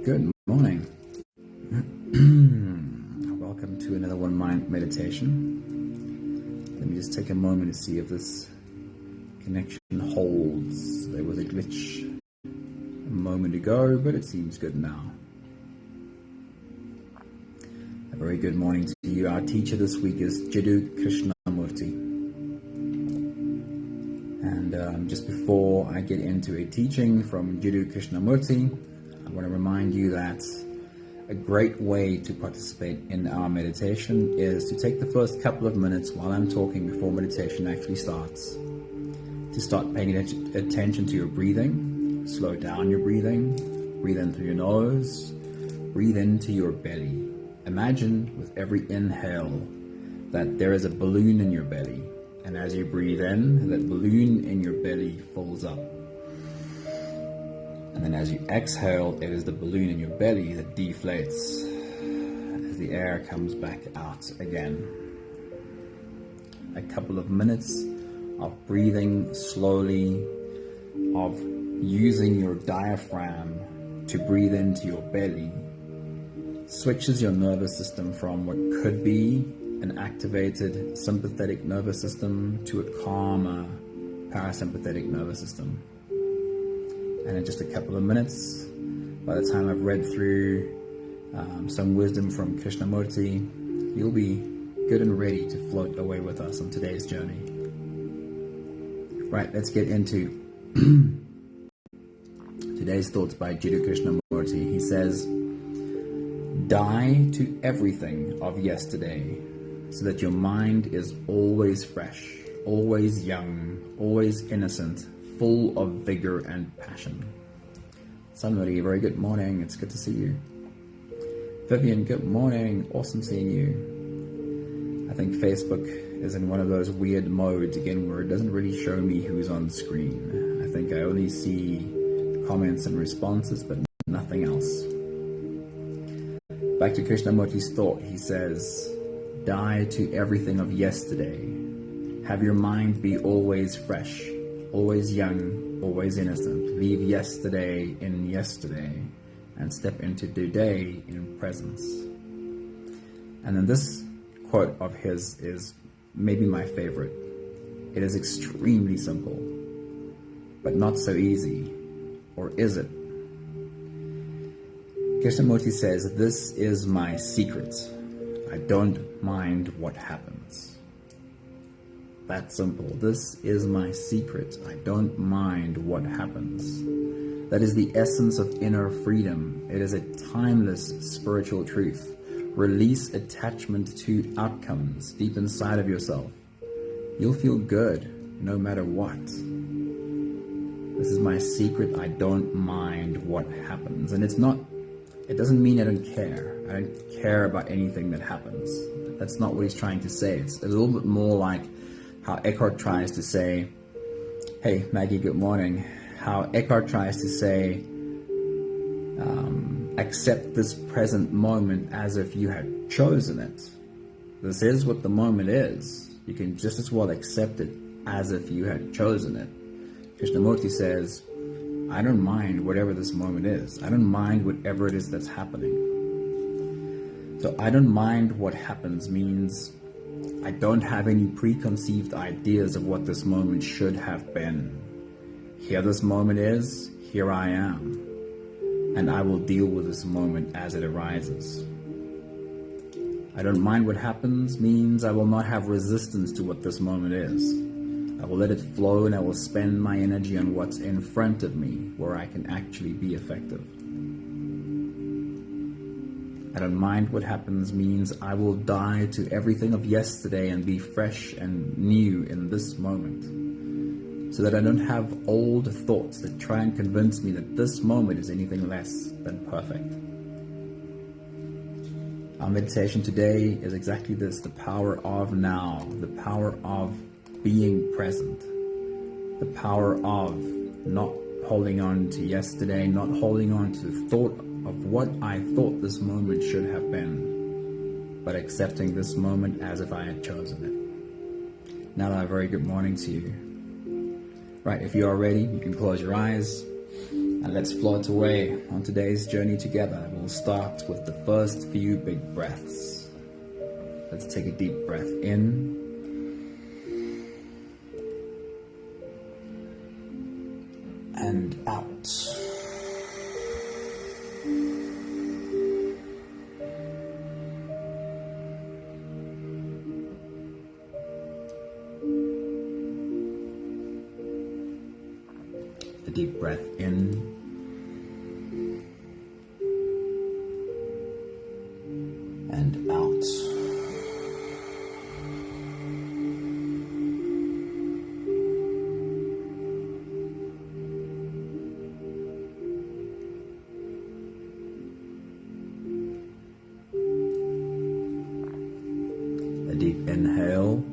Good morning. Welcome to another One Mind meditation. Let me just take a moment to see if this connection holds. There was a glitch a moment ago, but it seems good now. A very good morning to you. Our teacher this week is Jiddu Krishnamurti. And just before I get into a teaching from Jiddu Krishnamurti, I want to remind you that a great way to participate in our meditation is to take the first couple of minutes while I'm talking before meditation actually starts, to start paying attention to your breathing. Slow down your breathing. Breathe in through your nose. Breathe into your belly. Imagine with every inhale that there is a balloon in your belly, and as you breathe in, that balloon in your belly fills up. And then as you exhale, it is the balloon in your belly that deflates as the air comes back out again. A couple of minutes of breathing slowly, of using your diaphragm to breathe into your belly, switches your nervous system from what could be an activated sympathetic nervous system to a calmer parasympathetic nervous system. And in just a couple of minutes, by the time I've read through some wisdom from Krishnamurti, you'll be good and ready to float away with us on today's journey. Right, let's get into today's thoughts by Jiddu Krishnamurti. He says, die to everything of yesterday so that your mind is always fresh, always young, always innocent, full of vigor and passion. Somebody, very good morning. It's good to see you. Vivian, good morning. Awesome seeing you. I think Facebook is in one of those weird modes again where it doesn't really show me who's on screen. I think I only see comments and responses, but nothing else. Back to Krishnamurti's thought. He says, die to everything of yesterday. Have your mind be always fresh, always young, always innocent. Leave yesterday in yesterday and step into today in presence. And then this quote of his is maybe my favorite. It is extremely simple, but not so easy. Or is it? Krishnamurti says, this is my secret. I don't mind what happens. That simple. This is my secret. I don't mind what happens. That is the essence of inner freedom. It is a timeless spiritual truth. Release attachment to outcomes deep inside of yourself. You'll feel good no matter what. This is my secret. I don't mind what happens. And it doesn't mean I don't care. I don't care about anything that happens. That's not what he's trying to say. It's a little bit more like how Eckhart tries to say, hey, Maggie, good morning. How Eckhart tries to say, accept this present moment as if you had chosen it. This is what the moment is. You can just as well accept it as if you had chosen it. Krishnamurti says, I don't mind whatever this moment is. I don't mind whatever it is that's happening. So I don't mind what happens means I don't have any preconceived ideas of what this moment should have been. Here this moment is, here I am, and I will deal with this moment as it arises. I don't mind what happens means I will not have resistance to what this moment is. I will let it flow and I will spend my energy on what's in front of me where I can actually be effective. I don't mind what happens means I will die to everything of yesterday and be fresh and new in this moment, so that I don't have old thoughts that try and convince me that this moment is anything less than perfect. Our meditation today is exactly this, the power of now, the power of being present, the power of not holding on to yesterday, not holding on to the thought of what I thought this moment should have been, but accepting this moment as if I had chosen it. Now, a very good morning to you. Right, if you are ready, you can close your eyes. And let's float away on today's journey together. We'll start with the first few big breaths. Let's take a deep breath in. And out. A deep breath in. And out. A deep inhale.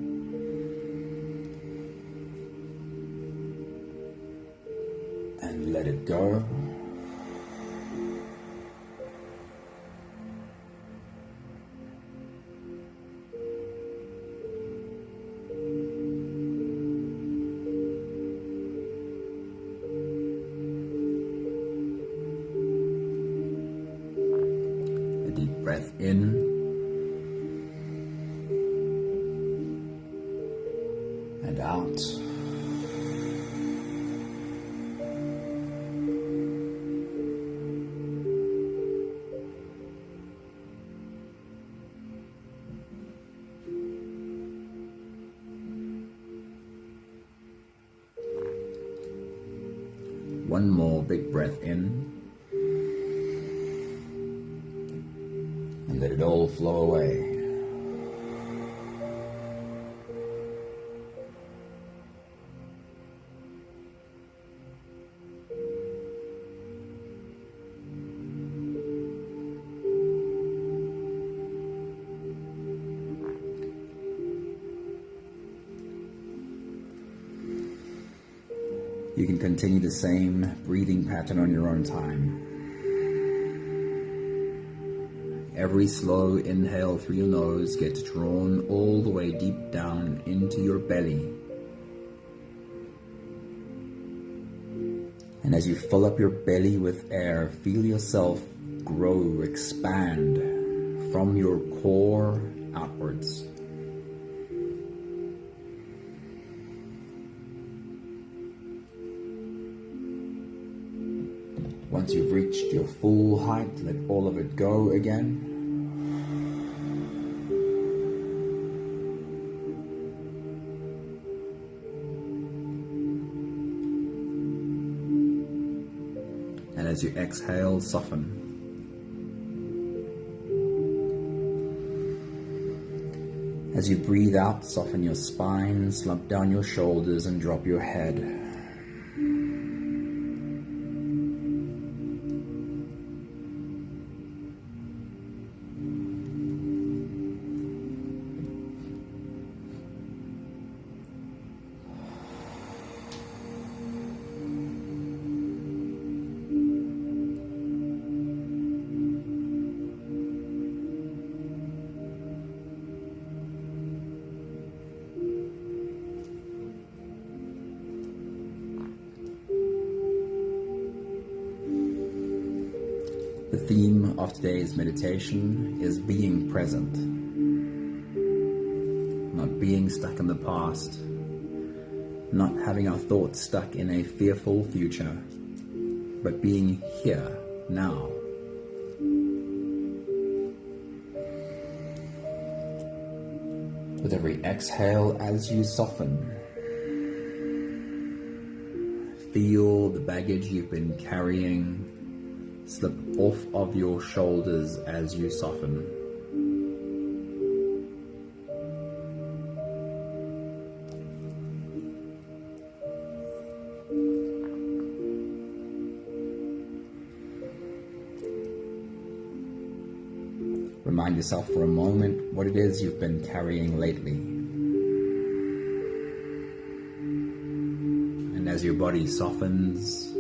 And let it go. A deep breath in. And out. One more big breath in. And let it all flow away. You can continue the same breathing pattern on your own time. Every slow inhale through your nose gets drawn all the way deep down into your belly. And as you fill up your belly with air, feel yourself grow, expand from your core outwards. Once you've reached your full height, let all of it go again. And as you exhale, soften. As you breathe out, soften your spine, slump down your shoulders, and drop your head. The theme of today's meditation is being present, not being stuck in the past, not having our thoughts stuck in a fearful future, but being here, now. With every exhale, as you soften, feel the baggage you've been carrying slip off of your shoulders as you soften. Remind yourself for a moment what it is you've been carrying lately. And as your body softens,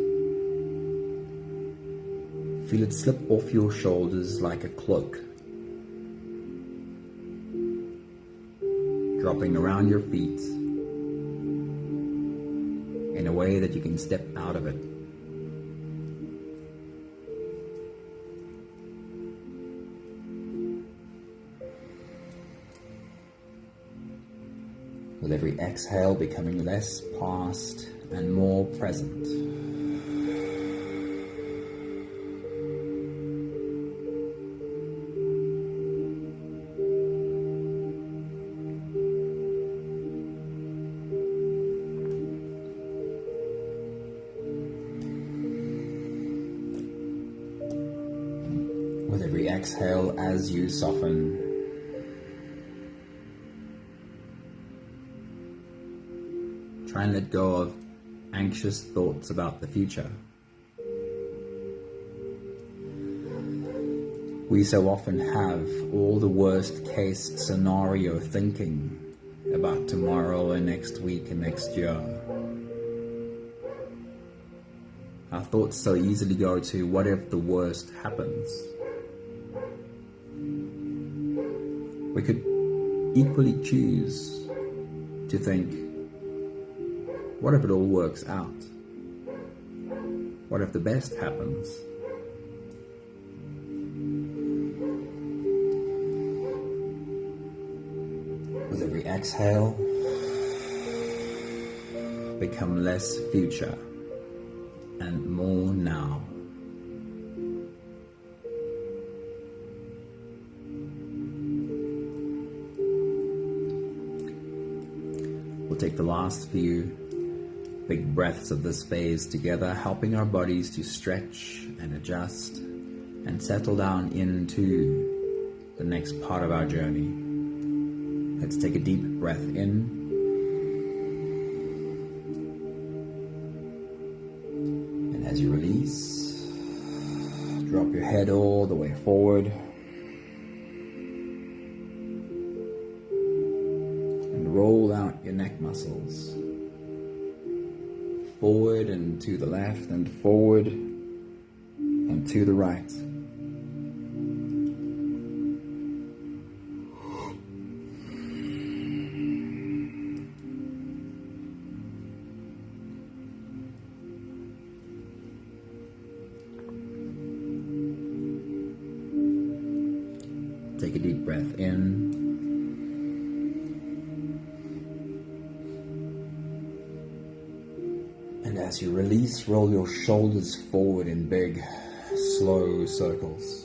feel it slip off your shoulders like a cloak, dropping around your feet in a way that you can step out of it. With every exhale, becoming less past and more present. With every exhale, as you soften, try and let go of anxious thoughts about the future. We so often have all the worst case scenario thinking about tomorrow and next week and next year. Our thoughts so easily go to what if the worst happens. We could equally choose to think, what if it all works out? What if the best happens? With every exhale, become less future and more now. We'll take the last few big breaths of this phase together, helping our bodies to stretch and adjust and settle down into the next part of our journey. Let's take a deep breath in. And as you release, drop your head all the way forward. And roll out your neck muscles. Forward and to the left and forward and to the right. Take a deep breath in. And as you release, roll your shoulders forward in big, slow circles.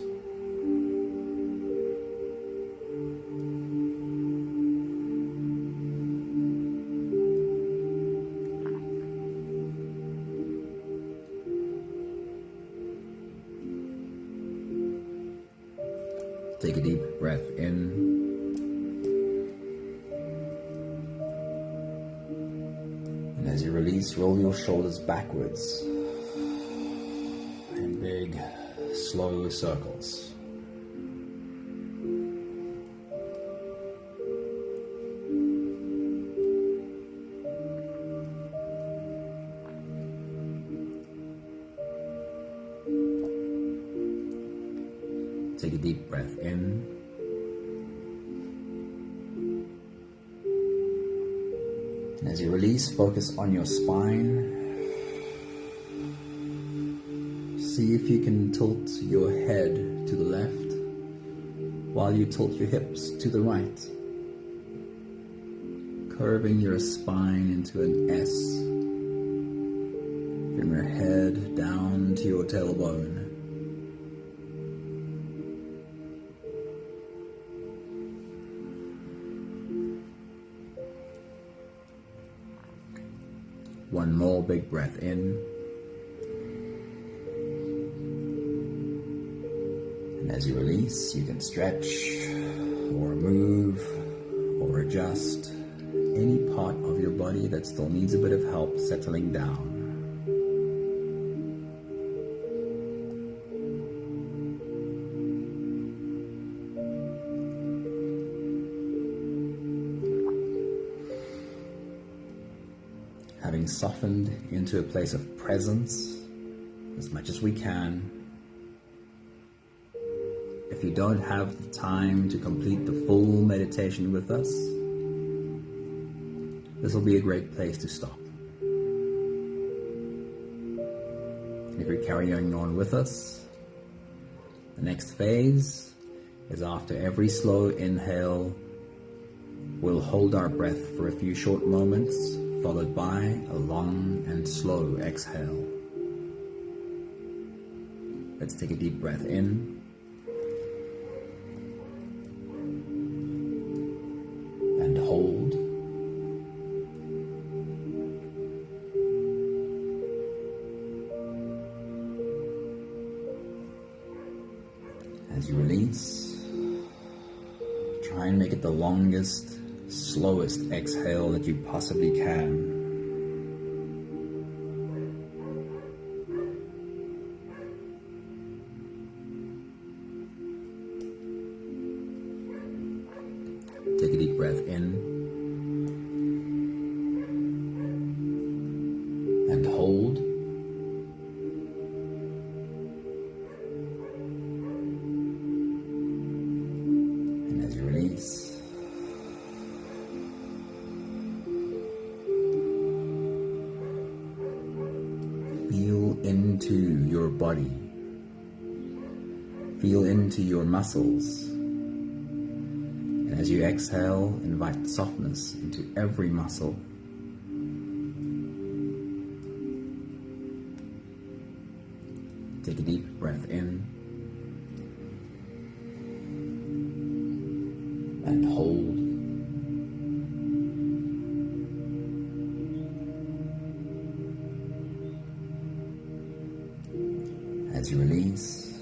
Take a deep breath in. And as you release, roll your shoulders backwards in big, slow circles. Take a deep breath in. And as you release, focus on your spine. See if you can tilt your head to the left while you tilt your hips to the right, curving your spine into an S from your head down to your tailbone. One more big breath in. And as you release, you can stretch or move or adjust any part of your body that still needs a bit of help settling down. Having softened into a place of presence as much as we can. If you don't have the time to complete the full meditation with us, this will be a great place to stop. If you're carrying on with us, the next phase is after every slow inhale, We'll hold our breath for a few short moments, followed by a long and slow exhale. Let's take a deep breath in and hold. As you release, try and make it the longest, slowest exhale that you possibly can. Take a deep breath in and hold. And as you release, feel into your body. Feel into your muscles. And as you exhale, invite softness into every muscle. Take a deep breath in and hold. As you release,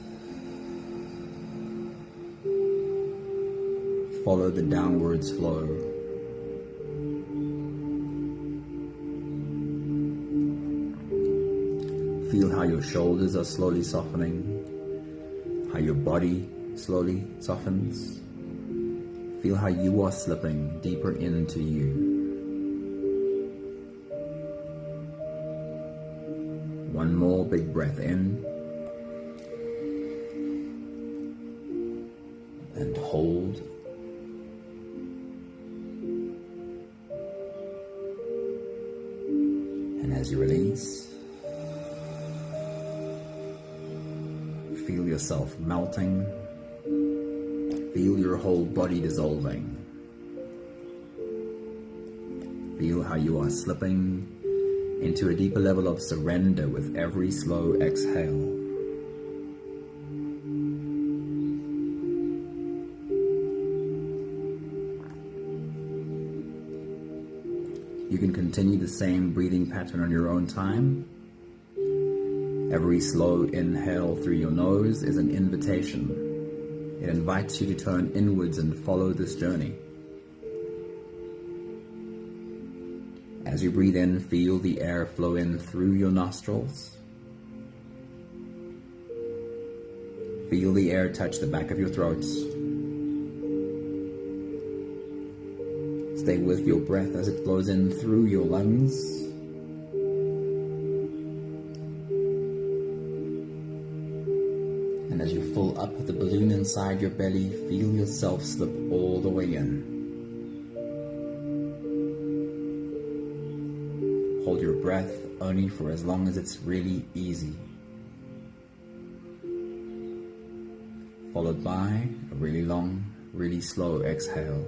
follow the downwards flow. Feel how your shoulders are slowly softening, how your body slowly softens. Feel how you are slipping deeper into you. One more big breath in and hold. And as you release, feel yourself melting. Feel your whole body dissolving. Feel how you are slipping into a deeper level of surrender with every slow exhale. You can continue the same breathing pattern on your own time. Every slow inhale through your nose is an invitation. It invites you to turn inwards and follow this journey. As you breathe in, feel the air flow in through your nostrils. Feel the air touch the back of your throat. Stay with your breath as it flows in through your lungs. And as you fill up the balloon inside your belly, feel yourself slip all the way in. Hold your breath only for as long as it's really easy. Followed by a really long, really slow exhale.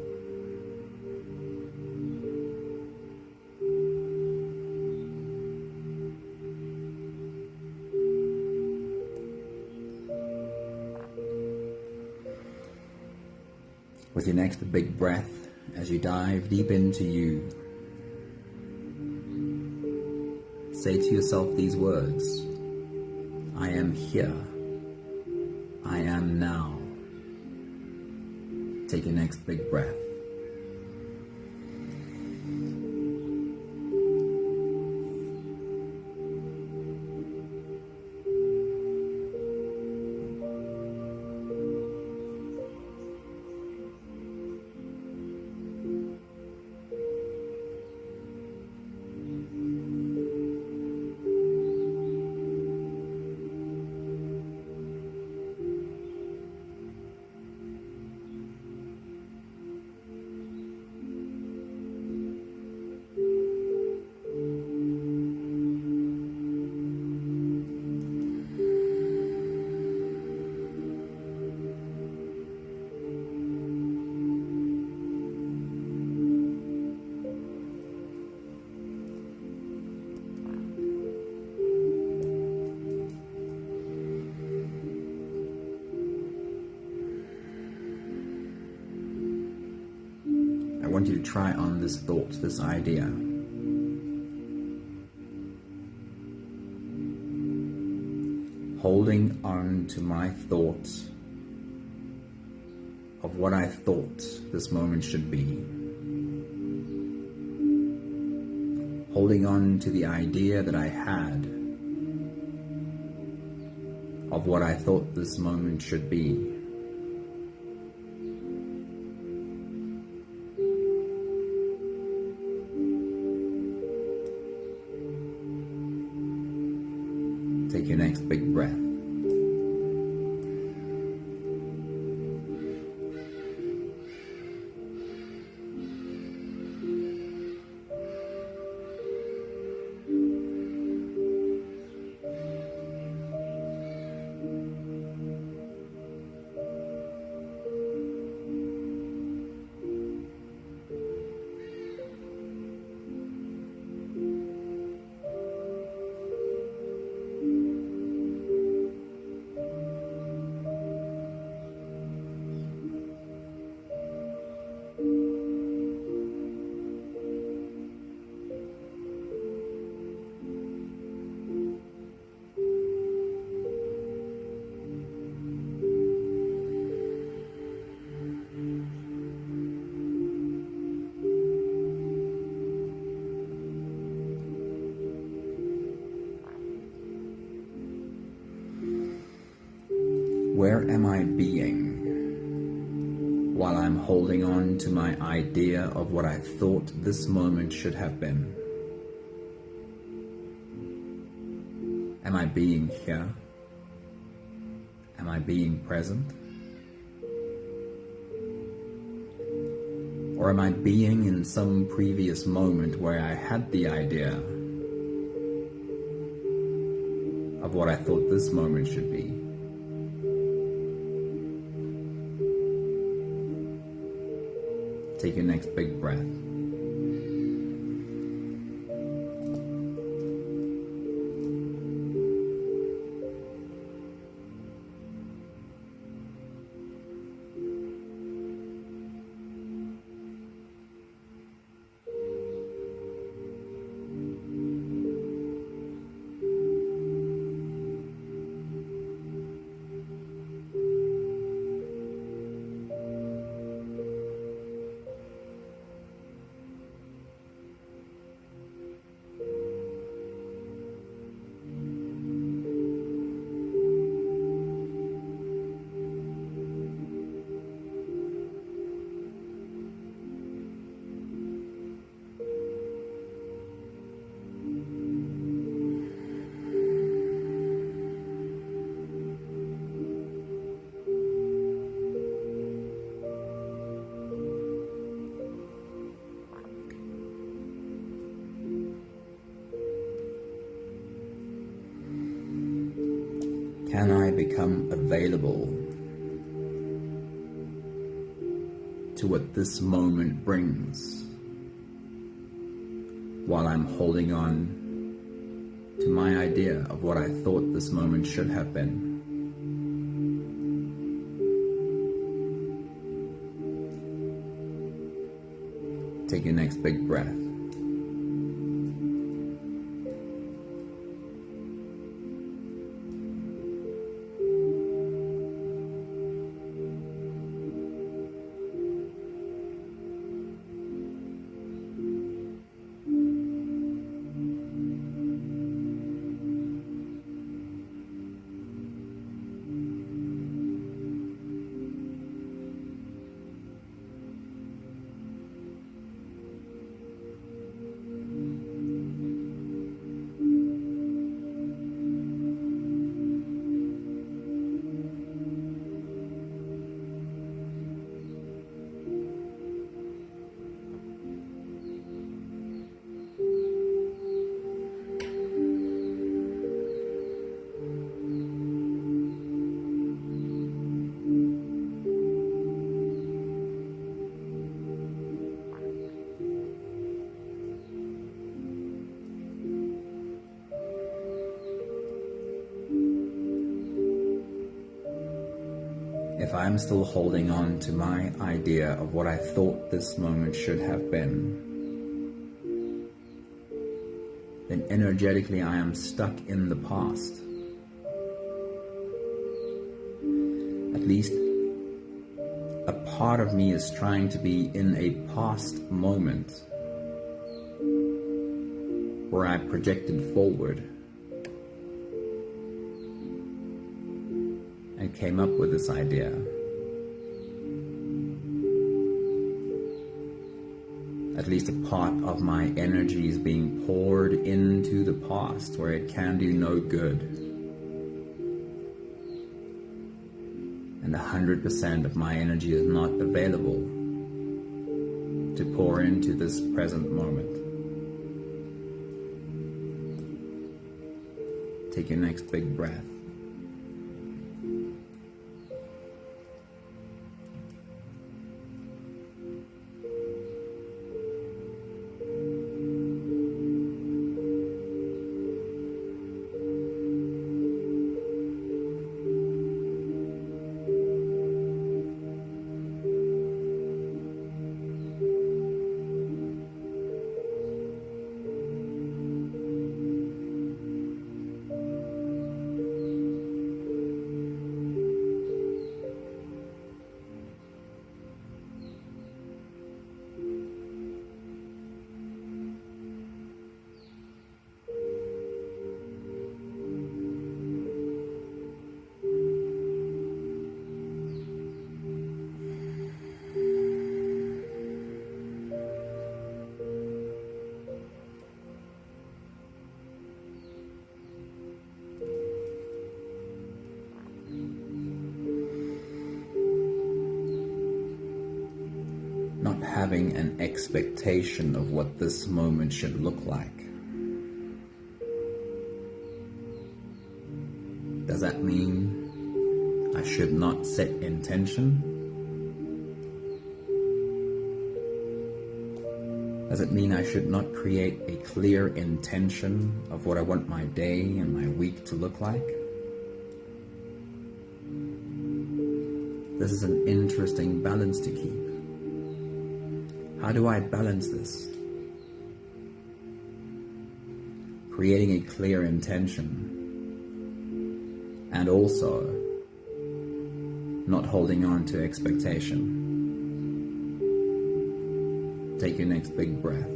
With your next big breath, as you dive deep into you, say to yourself these words: I am here. I am now. Take your next big breath. want you to try on this thought, this idea. Holding on to my thoughts of what I thought this moment should be. Holding on to the idea that I had of what I thought this moment should be. Take your next big breath. Where am I being while I'm holding on to my idea of what I thought this moment should have been? Am I being here? Am I being present? Or am I being in some previous moment where I had the idea of what I thought this moment should be? Take your next big breath. Can I become available to what this moment brings while I'm holding on to my idea of what I thought this moment should have been? Take your next big breath. If I'm still holding on to my idea of what I thought this moment should have been, then energetically I am stuck in the past. At least a part of me is trying to be in a past moment where I projected forward and came up with this idea. At least a part of my energy is being poured into the past where it can do no good. And 100% of my energy is not available to pour into this present moment. Take your next big breath. Not having an expectation of what this moment should look like. Does that mean I should not set intention? Does it mean I should not create a clear intention of what I want my day and my week to look like? This is an interesting balance to keep. How do I balance this? Creating a clear intention and also not holding on to expectation. Take your next big breath.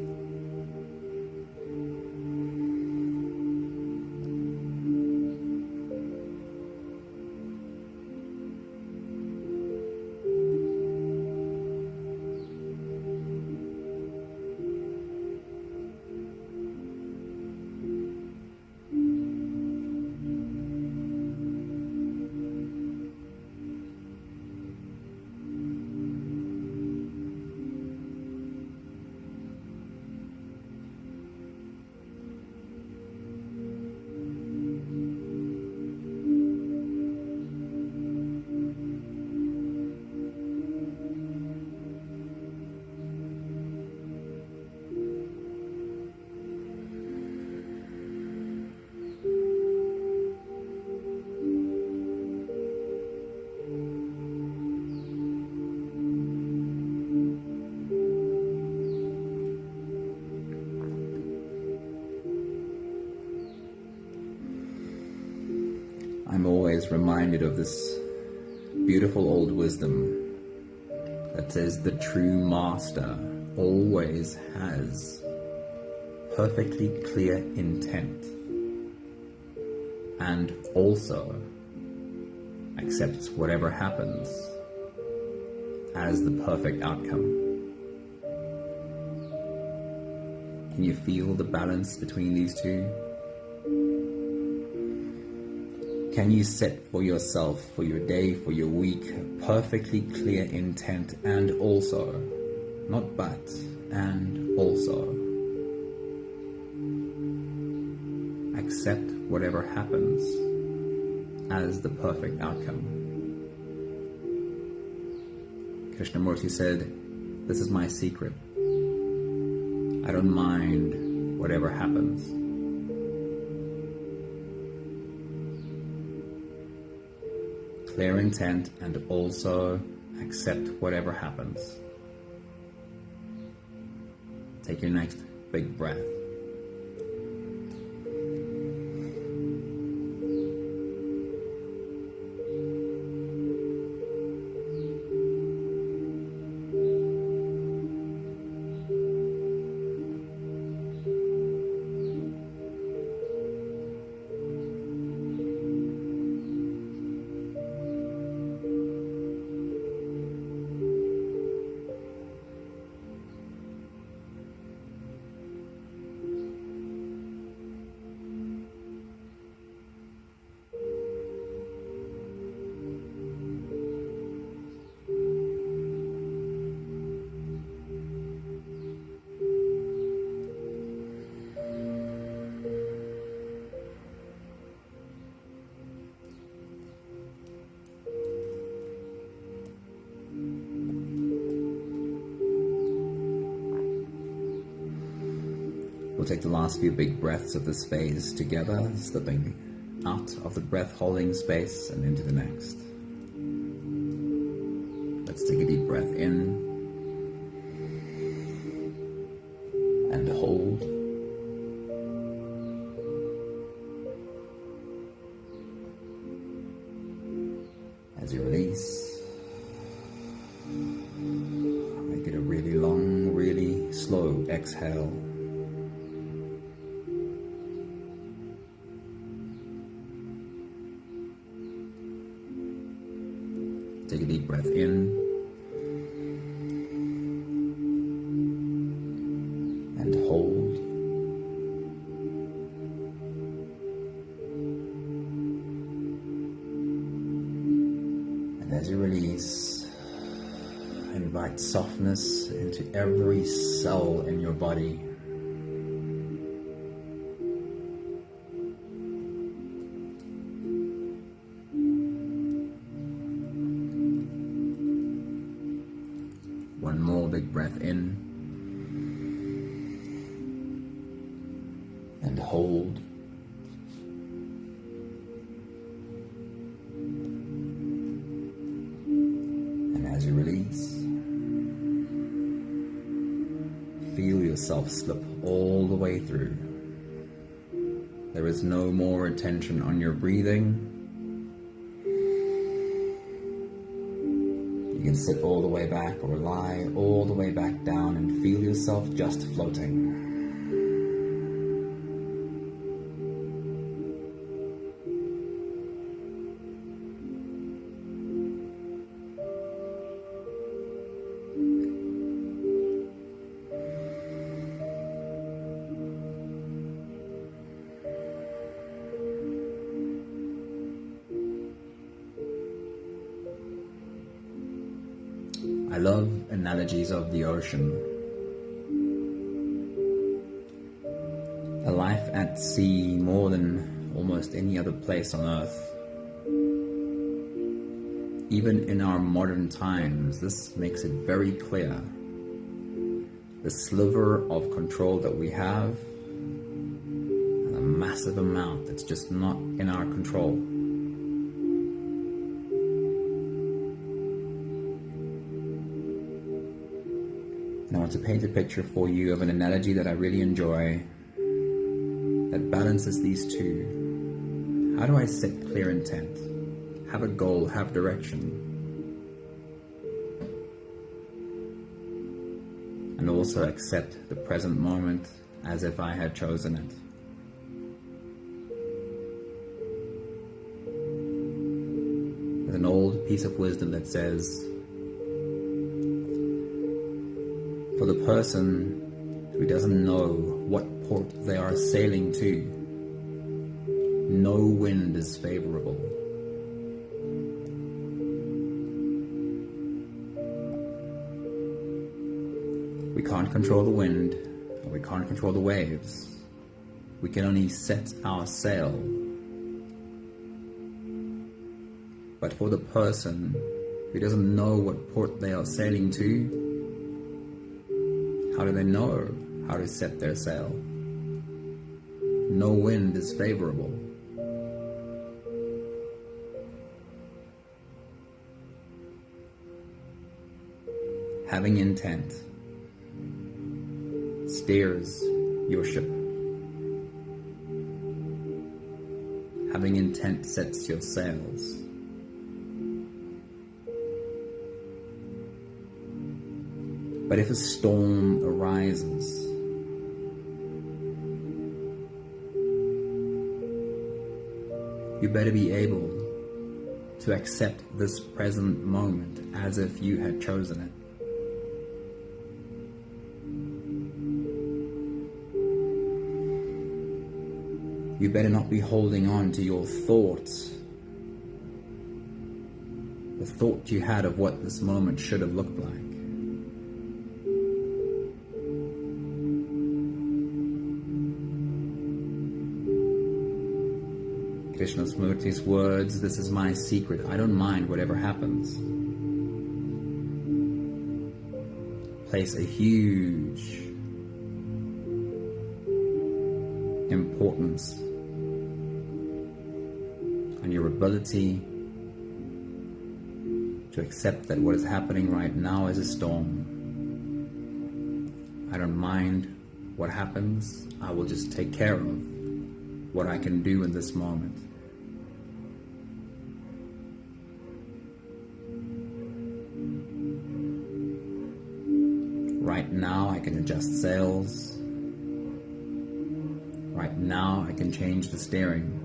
I'm always reminded of this beautiful old wisdom that says the true master always has perfectly clear intent and also accepts whatever happens as the perfect outcome. Can you feel the balance between these two? Can you set for yourself, for your day, for your week, perfectly clear intent and also, not but, and also, accept whatever happens as the perfect outcome? Krishnamurti said, "This is my secret. I don't mind whatever happens." clear intent and also accept whatever happens. Take your next big breath. We'll take the last few big breaths of this phase together, slipping out of the breath-holding space and into the next. Let's take a deep breath in and hold. As you release, make it a really long, really slow exhale. Take a deep breath in and hold. And as you release, invite softness into every cell in your body. One more big breath in and hold. And as you release, feel yourself slip all the way through. There is no more attention on your breathing. You can sit all the way back or lie all the way back down and feel yourself just floating. I love analogies of the ocean. A life at sea more than almost any other place on earth. Even in our modern times, this makes it very clear. The sliver of control that we have, and a massive amount that's just not in our control. And I want to paint a picture for you of an analogy that I really enjoy that balances these two. How do I set clear intent, have a goal, have direction, and also accept the present moment as if I had chosen it? There's an old piece of wisdom that says, for the person who doesn't know what port they are sailing to, no wind is favorable. We can't control the wind, or we can't control the waves. We can only set our sail. But for the person who doesn't know what port they are sailing to, how do they know how to set their sail? No wind is favorable. Having intent steers your ship. Having intent sets your sails. But if a storm arises, you better be able to accept this present moment as if you had chosen it. You better not be holding on to your thoughts, the thought you had of what this moment should have looked like. Krishnamurti's words, "This is my secret. I don't mind whatever happens," place a huge importance on your ability to accept that what is happening right now is a storm. I don't mind what happens. I will just take care of what I can do in this moment. Right now I can adjust sails. Right now I can change the steering.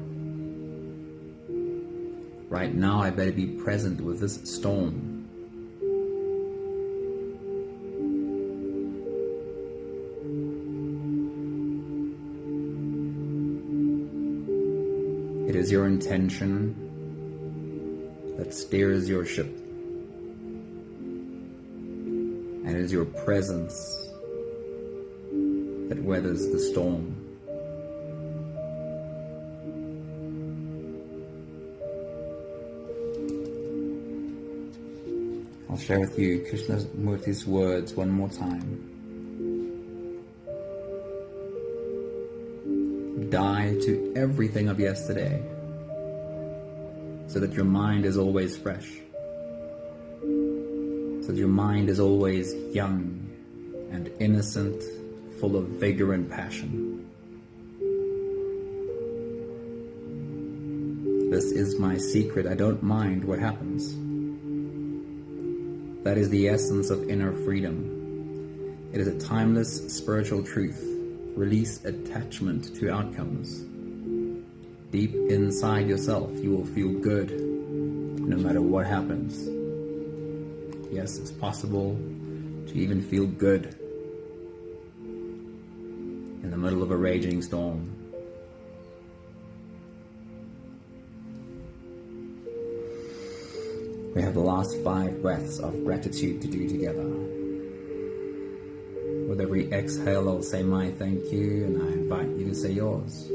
Right now I better be present with this storm. It is your intention that steers your ship. And it is your presence that weathers the storm. I'll share with you Krishnamurti's words one more time. Die to everything of yesterday so that your mind is always fresh, so that your mind is always young and innocent, full of vigor and passion. This is my secret. I don't mind what happens. That is the essence of inner freedom. It is a timeless spiritual truth. Release attachment to outcomes. Deep inside yourself, you will feel good no matter what happens. Yes, it's possible to even feel good in the middle of a raging storm. We have the last 5 breaths of gratitude to do together. With every exhale, I'll say my thank you, and I invite you to say yours.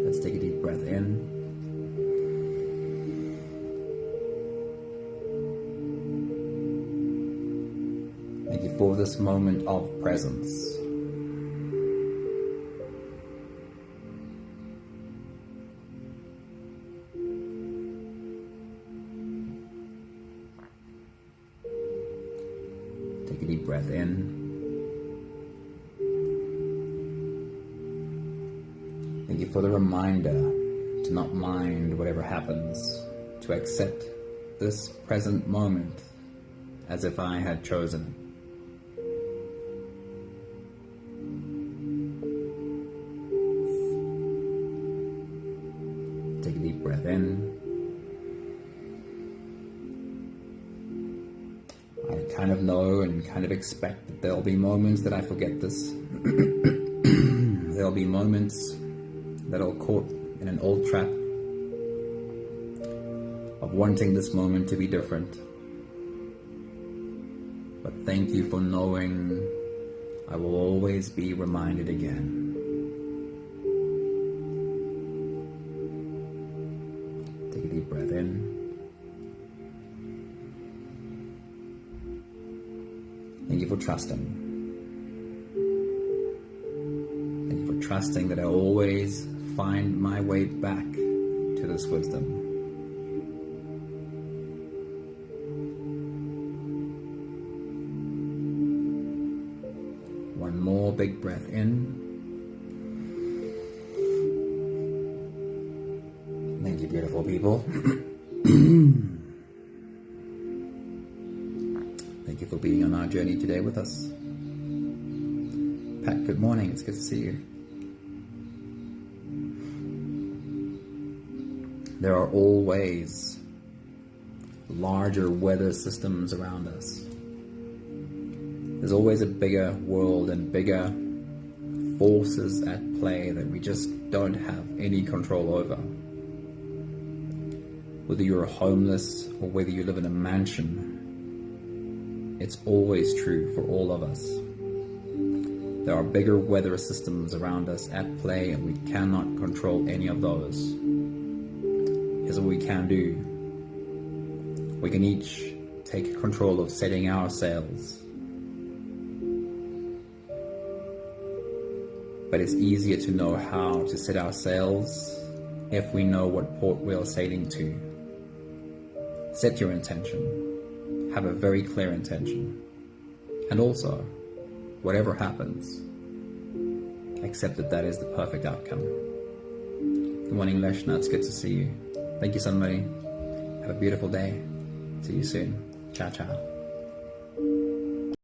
Let's take a deep breath in. Thank you for this moment of presence. Take a deep breath in. Thank you for the reminder to not mind whatever happens, to accept this present moment as if I had chosen it. Take a deep breath in. I kind of know and kind of expect that there'll be moments that I forget this. There'll be moments that I'll caught in an old trap of wanting this moment to be different. But thank you for knowing I will always be reminded again. Take a deep breath in. Thank you for trusting. Thank you for trusting that I always find my way back to this wisdom. big breath in. Thank you, beautiful people. Thank you for being on our journey today with us. Pat, good morning. It's good to see you. There are always larger weather systems around us. There's always a bigger world and bigger forces at play that we just don't have any control over. Whether you're homeless or whether you live in a mansion, it's always true for all of us. There are bigger weather systems around us at play, and we cannot control any of those. Here's what we can do. We can each take control of setting our sails. But it's easier to know how to set our sails if we know what port we're sailing to. Set your intention. Have a very clear intention. And also, whatever happens, accept that that is the perfect outcome. Good morning, Leshna. It's good to see you. Thank you, somebody. Have a beautiful day. See you soon. Ciao, ciao.